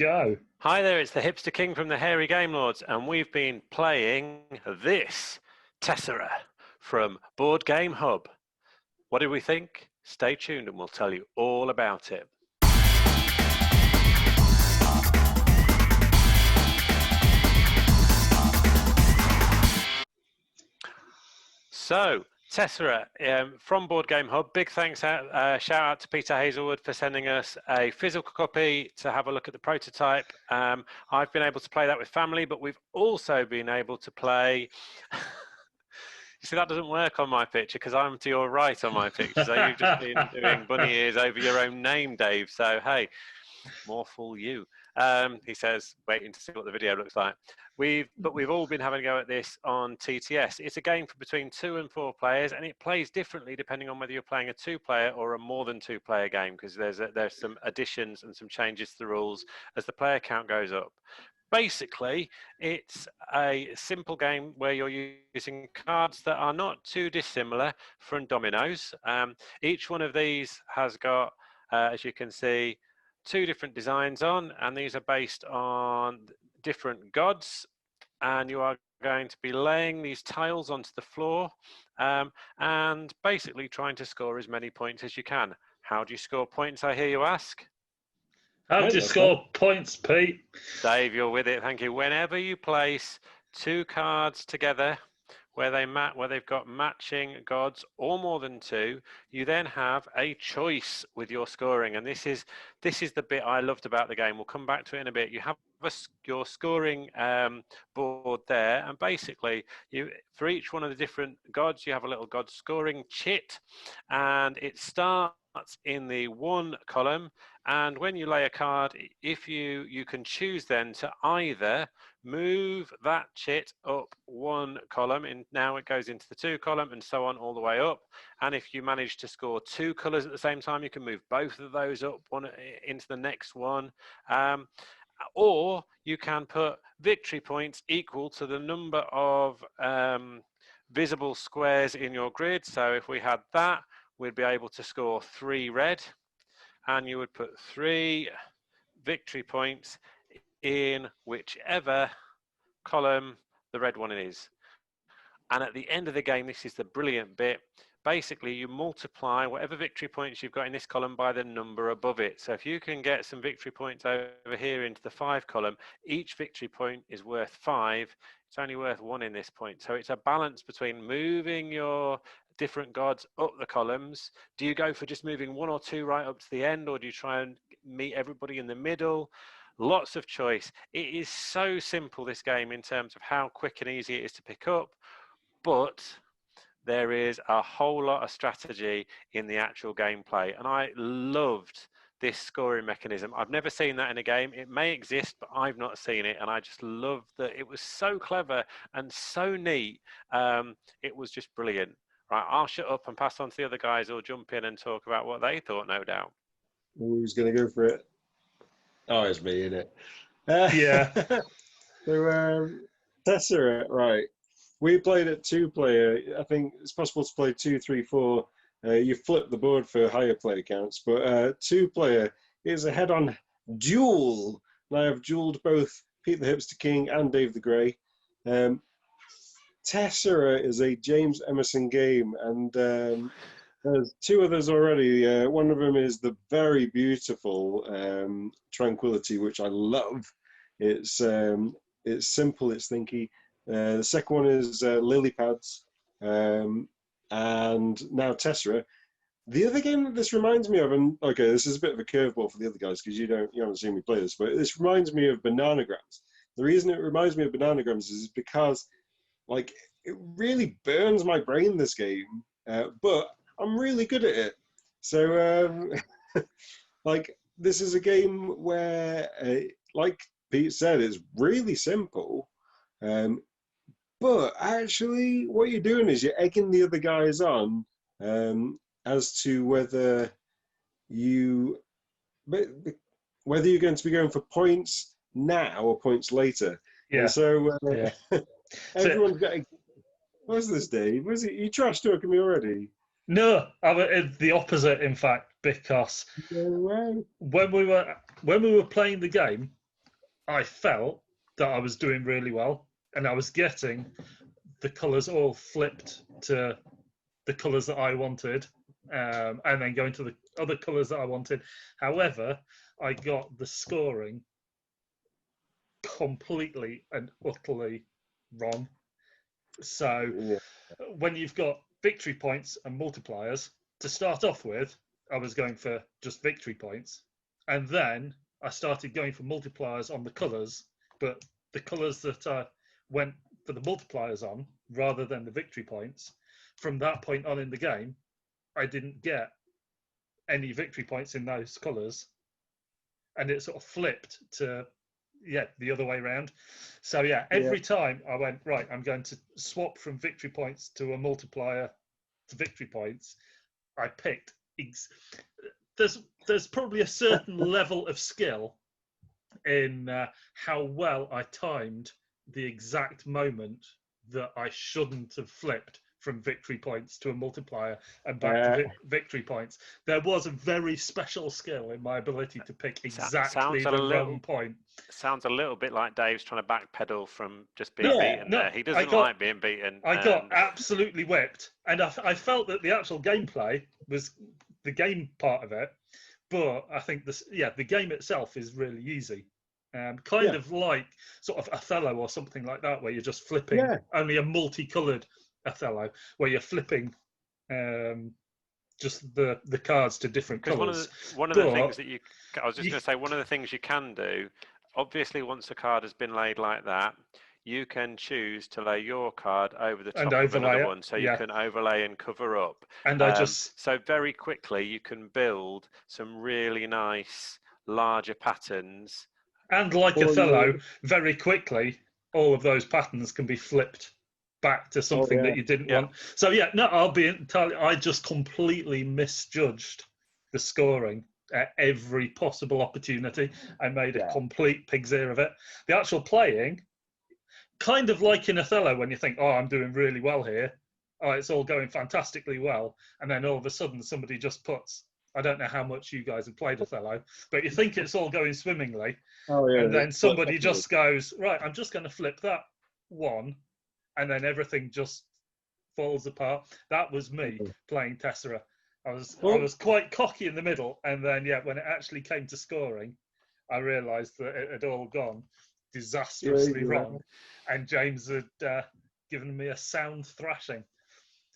go. Hi there, it's the Hipster King from the Hairy Game Lords, and we've been playing this Tessera from Board Game Hub. What do we think? Stay tuned and we'll tell you all about it. So, Tessera from Board Game Hub. Big thanks shout out to Peter Hazelwood for sending us a physical copy to have a look at the prototype. I've been able to play that with family, but we've also been able to play. You see, that doesn't work on my picture because I'm to your right on my picture. So you've just been doing bunny ears over your own name, Dave. So hey, more fool you. He says, waiting to see what the video looks like. We've all been having a go at this on TTS. It's a game for between 2 and 4 players, and it plays differently depending on whether you're playing a 2-player or a more than 2-player game, because there's some additions and some changes to the rules as the player count goes up. Basically, it's a simple game where you're using cards that are not too dissimilar from dominoes. Each one of these has got, as you can see, 2 different designs on, and these are based on different gods, and you are going to be laying these tiles onto the floor and basically trying to score as many points as you can. How do you score points, I hear you ask? How do you score points, Pete? Dave, you're with it, thank you. Whenever you place 2 cards together where they've got matching gods or more than 2, you then have a choice with your scoring, and this is the bit I loved about the game. We'll come back to it in a bit. You have your scoring board there, and basically for each one of the different gods you have a little god scoring chit, and it starts in the 1 column, and when you lay a card, if you can choose then to either move that chit up 1 column, and now it goes into the 2 column, and so on all the way up. And if you manage to score 2 colors at the same time, you can move both of those up one into the next one. Or you can put victory points equal to the number of visible squares in your grid. So if we had that, we'd be able to score 3 red, and you would put 3 victory points in whichever column the red one is. And at the end of the game, this is the brilliant bit. Basically, you multiply whatever victory points you've got in this column by the number above it. So if you can get some victory points over here into the 5 column, each victory point is worth 5. It's only worth 1 in this point. So it's a balance between moving your different gods up the columns. Do you go for just moving 1 or 2 right up to the end, or do you try and meet everybody in the middle? Lots of choice. It is so simple, this game, in terms of how quick and easy it is to pick up, but there is a whole lot of strategy in the actual gameplay, and I loved this scoring mechanism. I've never seen that in a game. It may exist, but I've not seen it, and I just loved that. It was so clever and so neat. It was just brilliant. Right, I'll shut up and pass on to the other guys who'll jump in and talk about what they thought, no doubt. Who's going to go for it? Oh, it's me, isn't it? Yeah. So, Tessera, right. We played at 2-player. I think it's possible to play 2, 3, 4. You flip the board for higher player counts, but 2-player is a head-on duel. And I have duelled both Pete the Hipster King and Dave the Grey. Tessera is a James Emerson game, and there's 2 others already. One of them is the very beautiful Tranquility, which I love. It's simple, it's thinky. The second one is Lily Pads, and now Tessera. The other game that this reminds me of, and okay, this is a bit of a curveball for the other guys because you haven't seen me play this, but this reminds me of Bananagrams. The reason it reminds me of Bananagrams is because, like, it really burns my brain, this game, but I'm really good at it. So, like, this is a game where, like Pete said, it's really simple. But actually, what you're doing is you're egging the other guys on as to whether you're going to be going for points now or points later. Yeah. And so Yeah. everyone's got. What's this, Dave? Was it you trash talking me already? No, it's the opposite, in fact, because No way. when we were playing the game, I felt that I was doing really well, and I was getting the colours all flipped to the colours that I wanted, and then going to the other colours that I wanted. However, I got the scoring completely and utterly wrong. So Yeah. when you've got victory points and multipliers, to start off with, I was going for just victory points. And then I started going for multipliers on the colours, but the colours that I went for the multipliers on rather than the victory points, from that point on in the game, I didn't get any victory points in those colours. And it sort of flipped to the other way around. So yeah, Yeah. every time I went, right, I'm going to swap from victory points to a multiplier to victory points, I picked there's probably a certain level of skill in how well I timed the exact moment that I shouldn't have flipped from victory points to a multiplier and back to victory points. There was a very special skill in my ability to pick exactly the wrong point. Sounds a little bit like Dave's trying to backpedal from just being beaten there. He doesn't like being beaten. I got absolutely whipped, and I felt that the actual gameplay was the game part of it, but I think the game itself is really easy. Kind of like sort of Othello or something like that, where you're just flipping only a multicolored Othello, where you're flipping just the cards to different colors. One of the things that I was just going to say, one of the things you can do, obviously, once a card has been laid like that, you can choose to lay your card over the top of another one, so you can overlay and cover up. And so very quickly you can build some really nice larger patterns. And like Othello, very quickly all of those patterns can be flipped back to something that you didn't want. So I'll be entirely. I just completely misjudged the scoring at every possible opportunity. I made a complete pig's ear of it. The actual playing, kind of like in Othello, when you think, "Oh, I'm doing really well here. Oh, it's all going fantastically well," and then all of a sudden somebody just puts. I don't know how much you guys have played Othello, but you think it's all going swimmingly, and then somebody just goes, "Right, I'm just going to flip that one," and then everything just falls apart. That was me playing Tessera. I was quite cocky in the middle, and then when it actually came to scoring, I realised that it had all gone disastrously wrong, and James had given me a sound thrashing.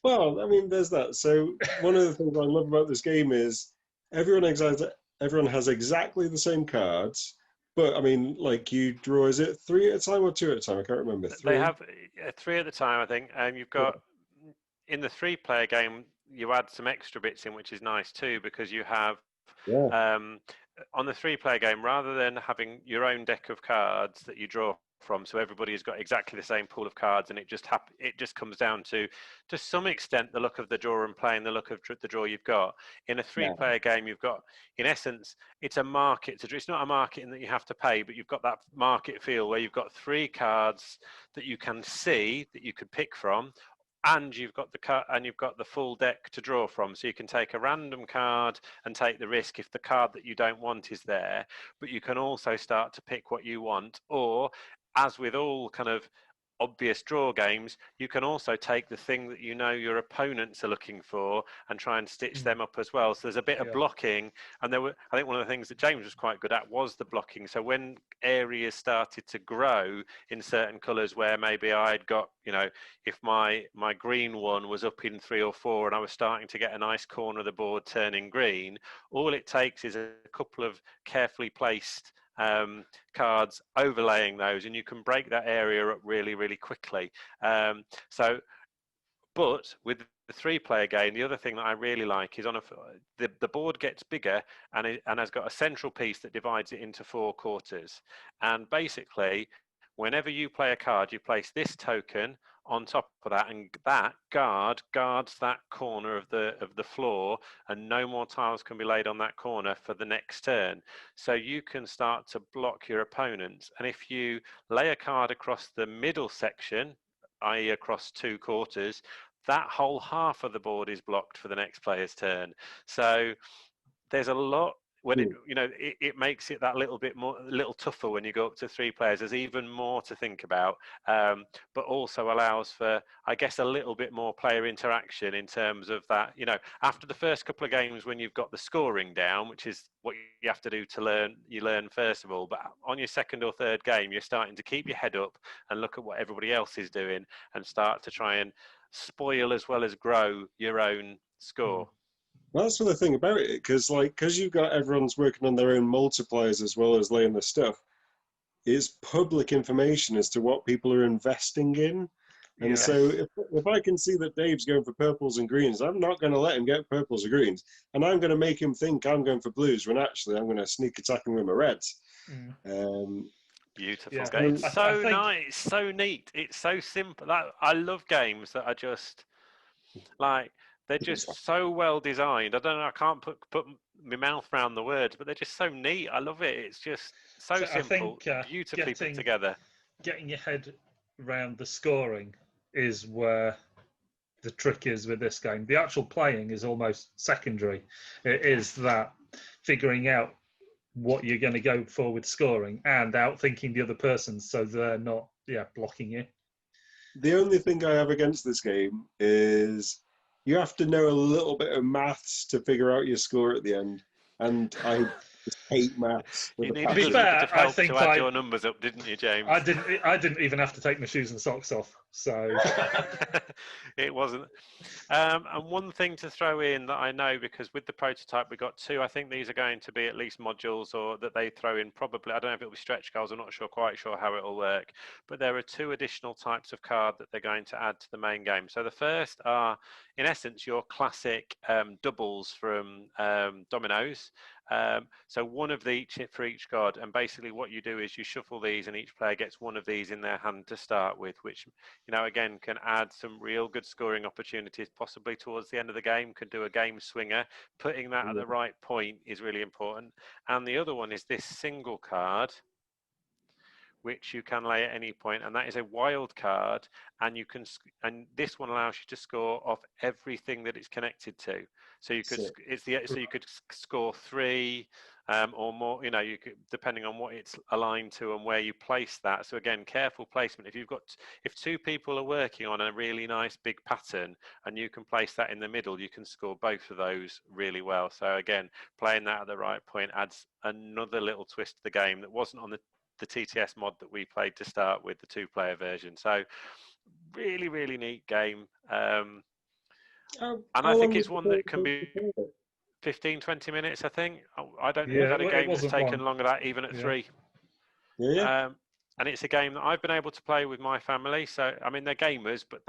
Well, I mean, there's that. So one of the things I love about this game is everyone has exactly the same cards. But I mean, like you draw, is it 3 at a time or 2 at a time? I can't remember. 3? They have 3 at a time, I think. And you've got in the 3-player game, you add some extra bits in, which is nice too, because you have on the 3-player game, rather than having your own deck of cards that you draw from, so everybody has got exactly the same pool of cards, and it just comes down to some extent the look of the draw and playing the look of the draw you've got. In a 3-player game, you've got, in essence, it's a market. It's not a market in that you have to pay, but you've got that market feel where you've got 3 cards that you can see that you could pick from, and you've got the full deck to draw from, so you can take a random card and take the risk if the card that you don't want is there, but you can also start to pick what you want. Or, as with all kind of obvious draw games, you can also take the thing that you know your opponents are looking for and try and stitch them up as well. So there's a bit of blocking, and I think one of the things that James was quite good at was the blocking. So when areas started to grow in certain colours where maybe I'd got, if my green one was up in 3 or 4 and I was starting to get a nice corner of the board turning green, all it takes is a couple of carefully placed cards overlaying those, and you can break that area up really, really quickly. But with the 3-player game, the other thing that I really like is the board gets bigger and has got a central piece that divides it into 4 quarters. And basically, whenever you play a card, you place this token on top of that, and that guards that corner of the floor, and no more tiles can be laid on that corner for the next turn. So you can start to block your opponents. And if you lay a card across the middle section, i.e. across 2 quarters, that whole half of the board is blocked for the next player's turn. So there's a lot. when it makes it that little bit more, a little tougher when you go up to 3 players. There's even more to think about, but also allows for, I guess, a little bit more player interaction in terms of that. After the first couple of games, when you've got the scoring down, which is what you have to do to learn. You learn first of all, but on your second or third game, you're starting to keep your head up and look at what everybody else is doing, and start to try and spoil as well as grow your own score. That's the thing about it, because you've got everyone's working on their own multipliers as well as laying the stuff. It's public information as to what people are investing in. And so if I can see that Dave's going for purples and greens, I'm not going to let him get purples or greens. And I'm going to make him think I'm going for blues when actually I'm going to sneak attack him with my reds. Beautiful game. It's so nice, so neat. It's so simple. I love games that are just like, they're just so well designed. I don't know, I can't put my mouth around the words, but they're just so neat. I love it. It's just so simple, beautifully put together. Getting your head around the scoring is where the trick is with this game. The actual playing is almost secondary. It is that figuring out what you're going to go for with scoring and outthinking the other person so they're not blocking you. The only thing I have against this game is you have to know a little bit of maths to figure out your score at the end, and I just hate maths. You needed a little bit of help to add your numbers up, didn't you, James? I didn't even have to take my shoes and socks off, so it wasn't. And one thing to throw in that I know, because with the prototype we got 2, I think these are going to be at least modules, or that they throw in probably, I don't know if it'll be stretch goals, I'm not quite sure how it'll work, but there are 2 additional types of card that they're going to add to the main game. So the first are, in essence, your classic doubles from dominoes. So one of each for each god, and basically what you do is you shuffle these, and each player gets one of these in their hand to start with, which again can add some real good scoring opportunities possibly towards the end of the game. Could do a game swinger. Putting that at the right point is really important. And the other one is this single card, which you can lay at any point, and that is a wild card, and and this one allows you to score off everything that it's connected to. So you could you could score 3 or more. You could, depending on what it's aligned to and where you place that. So again, careful placement. If 2 people are working on a really nice big pattern and you can place that in the middle, you can score both of those really well. So again, playing that at the right point adds another little twist to the game that wasn't on the TTS mod that we played to start with, the 2-player version. So really, really neat game. And I think it's one that can be 15-20 minutes, I think. I don't think we've had a game that's taken longer than that, even at 3. And it's a game that I've been able to play with my family. So I mean, they're gamers, but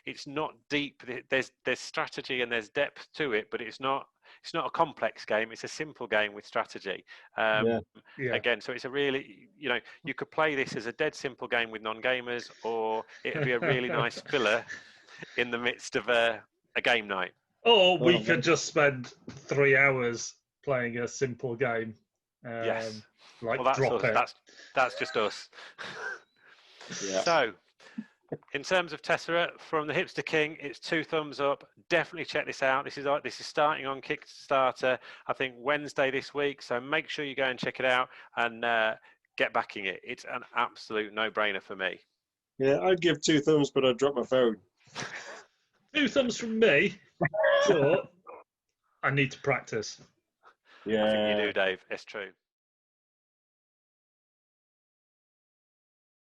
it's not deep. There's strategy and there's depth to it, but it's not a complex game. It's a simple game with strategy. Again, so it's a really, you could play this as a dead simple game with non-gamers, or it'd be a really nice filler in the midst of a game night. Or we could just spend 3 hours playing a simple game. Yes. Like that's drop us. it. That's just us. So, in terms of Tessera, from the Hipster King, it's 2 thumbs up. Definitely check this out. This is starting on Kickstarter, I think Wednesday this week. So make sure you go and check it out and get backing it. It's an absolute no-brainer for me. Yeah, I'd give 2 thumbs, but I'd drop my phone. 2 thumbs from me, but I need to practice. Yeah, I think you do, Dave. It's true.